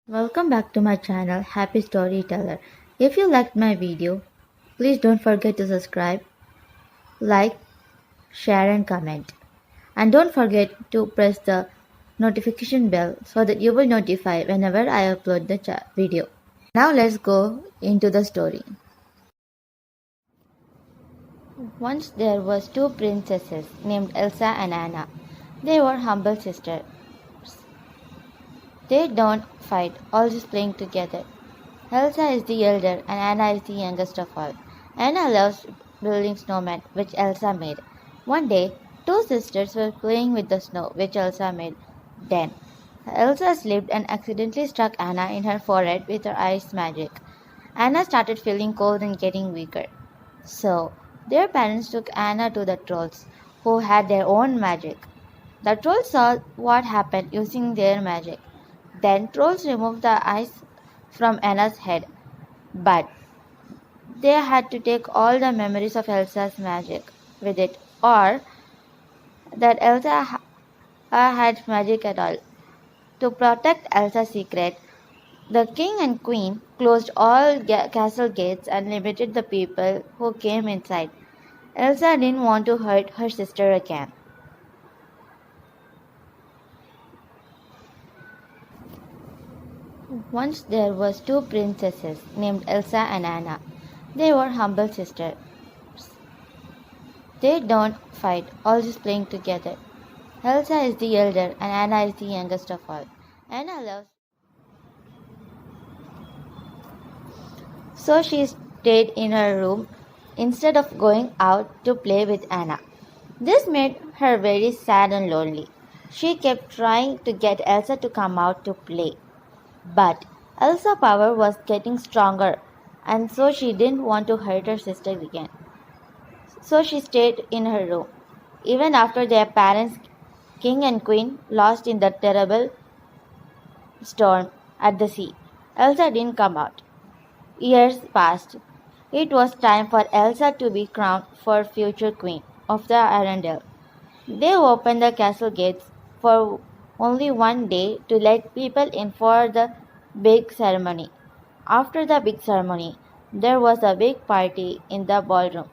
Welcome back to my channel Happy Storyteller. If you liked my video, please don't forget to subscribe, like, share and comment. And don't forget to press the notification bell so that you will notify whenever I upload the video. Now let's go into the story. Once there was two princesses named Elsa and Anna. They were humble sisters. They don't fight, always playing together. Elsa is the elder and Anna is the youngest of all. Anna loves building snowmen, which Elsa made. One day, two sisters were playing with the snow, which Elsa made. Then, Elsa slipped and accidentally struck Anna in her forehead with her ice magic. Anna started feeling cold and getting weaker. So, their parents took Anna to the trolls, who had their own magic. The trolls saw what happened using their magic. Then trolls removed the ice from Anna's head, but they had to take all the memories of Elsa's magic with it, or that had magic at all. To protect Elsa's secret, the king and queen closed all castle gates and limited the people who came inside. Elsa didn't want to hurt her sister again. Once there was two princesses named Elsa and Anna. They were humble sisters. They don't fight, always playing together. Elsa is the elder and Anna is the youngest of all. Anna loves. So she stayed in her room instead of going out to play with Anna. This made her very sad and lonely. She kept trying to get Elsa to come out to play. But Elsa's power was getting stronger, and so she didn't want to hurt her sister again. So she stayed in her room. Even after their parents, king and queen, lost in the terrible storm at the sea, Elsa didn't come out. Years passed. It was time for Elsa to be crowned for future queen of the Arendelle. They opened the castle gates for only one day to let people in for the big ceremony. After the big ceremony, there was a big party in the ballroom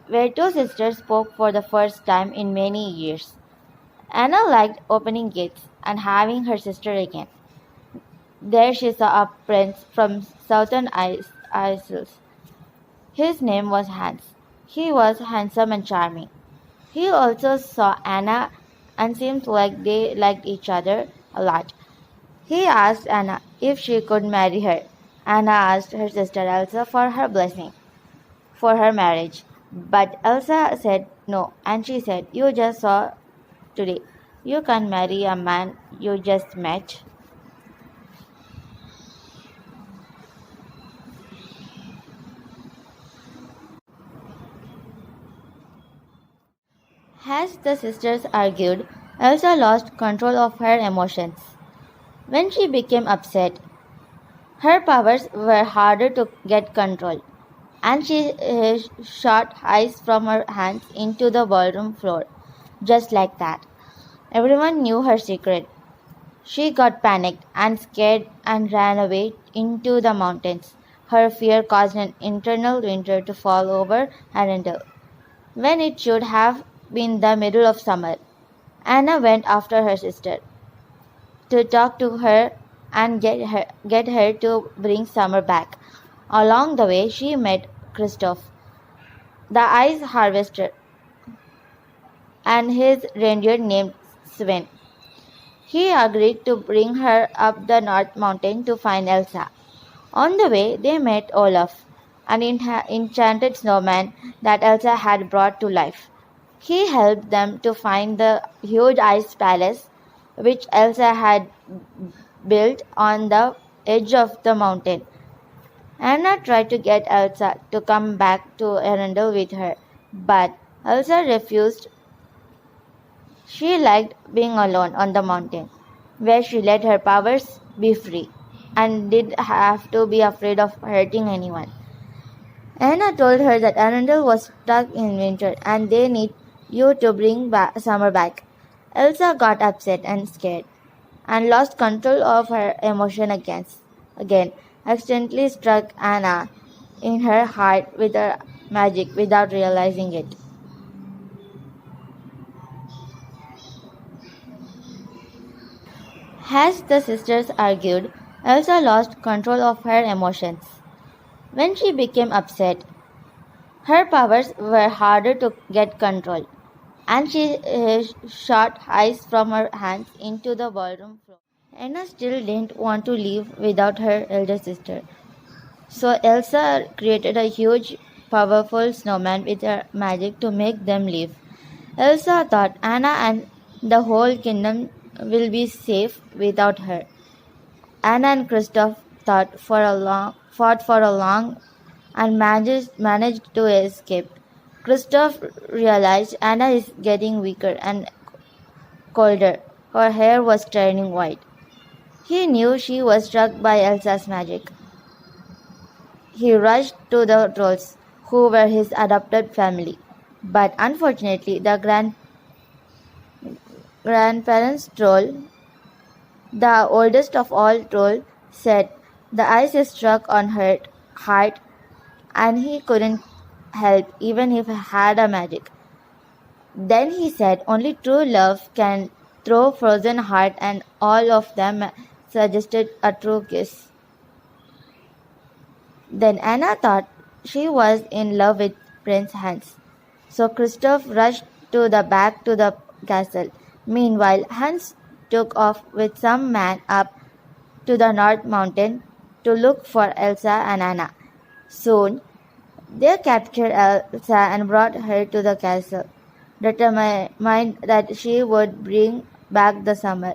where two sisters spoke for the first time in many years. Anna liked opening gates and having her sister again. There she saw a prince from southern Isles. His name was Hans. He was handsome and charming. He also saw Anna and seemed like they liked each other a lot. He asked Anna if she could marry her. Anna asked her sister Elsa for her blessing for her marriage. But Elsa said no, and she said, "You just saw today. You can't marry a man you just met." As the sisters argued, Elsa lost control of her emotions. When she became upset, her powers were harder to get control, and she shot ice from her hands into the ballroom floor, just like that. Everyone knew her secret. She got panicked and scared and ran away into the mountains. Her fear caused an internal winter to fall over Arendelle, when it should have been the middle of summer. Anna went after her sister to talk to her and get her to bring summer back. Along the way, she met Christoph, the ice harvester, and his reindeer named Sven. He agreed to bring her up the North Mountain to find Elsa. On the way, they met Olaf, an enchanted snowman that Elsa had brought to life. He helped them to find the huge ice palace which Elsa had built on the edge of the mountain. Anna tried to get Elsa to come back to Arendelle with her, but Elsa refused. She liked being alone on the mountain, where she let her powers be free and didn't have to be afraid of hurting anyone. Anna told her that Arendelle was stuck in winter and they need you to bring summer back. Elsa got upset and scared. and lost control of her emotion again, accidentally struck Anna in her heart with her magic without realizing it. As the sisters argued, Elsa lost control of her emotions. When she became upset, her powers were harder to get control, and she shot ice from her hands into the ballroom floor. Anna still didn't want to leave without her elder sister, so Elsa created a huge, powerful snowman with her magic to make them leave. Elsa thought Anna and the whole kingdom will be safe without her. Anna and Kristoff fought for a long and managed to escape. Kristoff realized Anna is getting weaker and colder. Her hair was turning white. He knew she was struck by Elsa's magic. He rushed to the trolls, who were his adopted family. But unfortunately, the grandparents troll, the oldest of all trolls, said the ice struck on her heart and he couldn't help even if he had a magic. Then he said only true love can throw frozen heart and all of them suggested a true kiss. Then Anna thought she was in love with Prince Hans. So Kristoff rushed back to the castle. Meanwhile, Hans took off with some man up to the North Mountain to look for Elsa and Anna. Soon, they captured Elsa and brought her to the castle, determined that she would bring back the summer.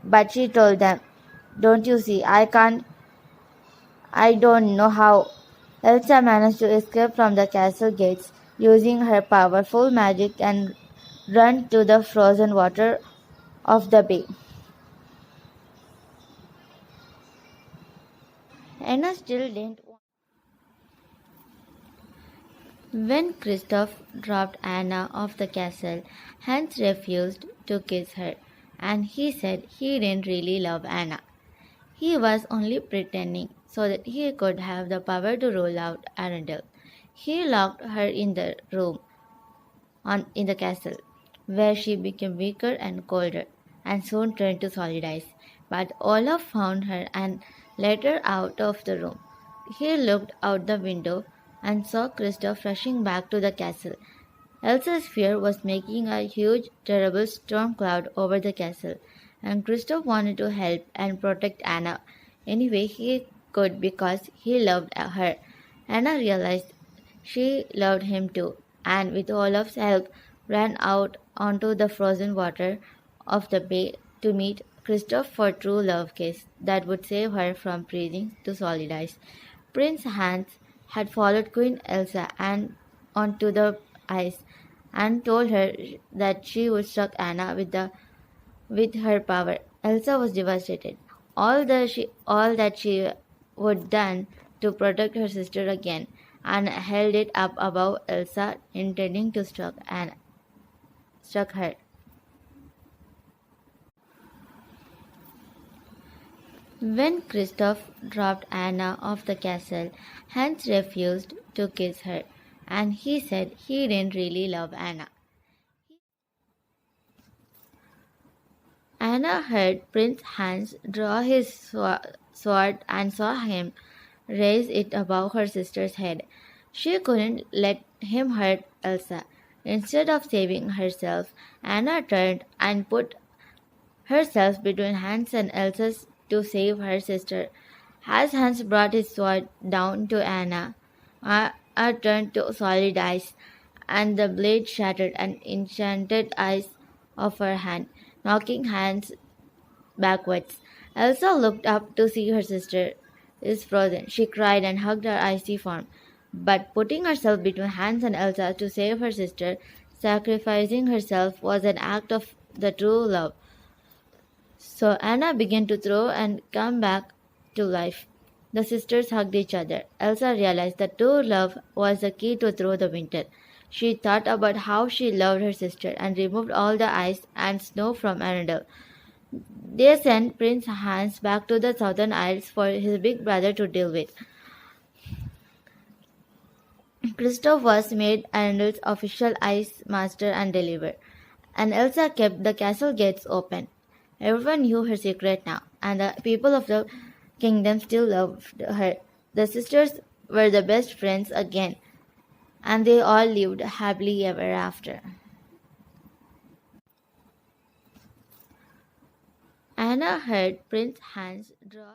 But she told them, "Don't you see, I don't know how." Elsa managed to escape from the castle gates using her powerful magic and run to the frozen water of the bay. Anna still didn't. When Kristoff dropped Anna off the castle, Hans refused to kiss her, and he said he didn't really love Anna. He was only pretending so that he could have the power to roll out Arendelle. He locked her in the room in the castle, where she became weaker and colder, and soon turned to solid ice. But Olaf found her and let her out of the room. He looked out the window and saw Kristoff rushing back to the castle. Elsa's fear was making a huge, terrible storm cloud over the castle, and Kristoff wanted to help and protect Anna any way he could because he loved her. Anna realized she loved him too, and with Olaf's help ran out onto the frozen water of the bay to meet Kristoff for true love kiss that would save her from freezing to solid ice. Prince Hans had followed Queen Elsa and onto the ice and told her that she would struck Anna with her power. Elsa was devastated. All that she would done to protect her sister again, and held it up above Elsa, intending to struck her. When Kristoff dropped Anna off the castle, Hans refused to kiss her, and he said he didn't really love Anna. Anna heard Prince Hans draw his sword and saw him raise it above her sister's head. She couldn't let him hurt Elsa. Instead of saving herself, Anna turned and put herself between Hans and Elsa to save her sister. As Hans brought his sword down to Anna, turned to solid ice, and the blade shattered and enchanted ice off her hand, knocking Hans backwards. Elsa looked up to see her sister is frozen. She cried and hugged her icy form. But putting herself between Hans and Elsa to save her sister, sacrificing herself, was an act of the true love. So Anna began to throw and come back to life. The sisters hugged each other. Elsa realized that true love was the key to through the winter. She thought about how she loved her sister and removed all the ice and snow from Arendelle. They sent Prince Hans back to the Southern Isles for his big brother to deal with. Christoph was made Arnold's official ice master and deliverer, and Elsa kept the castle gates open. Everyone knew her secret now, and the people of the kingdom still loved her. The sisters were the best friends again, and they all lived happily ever after. Anna heard Prince Hans draw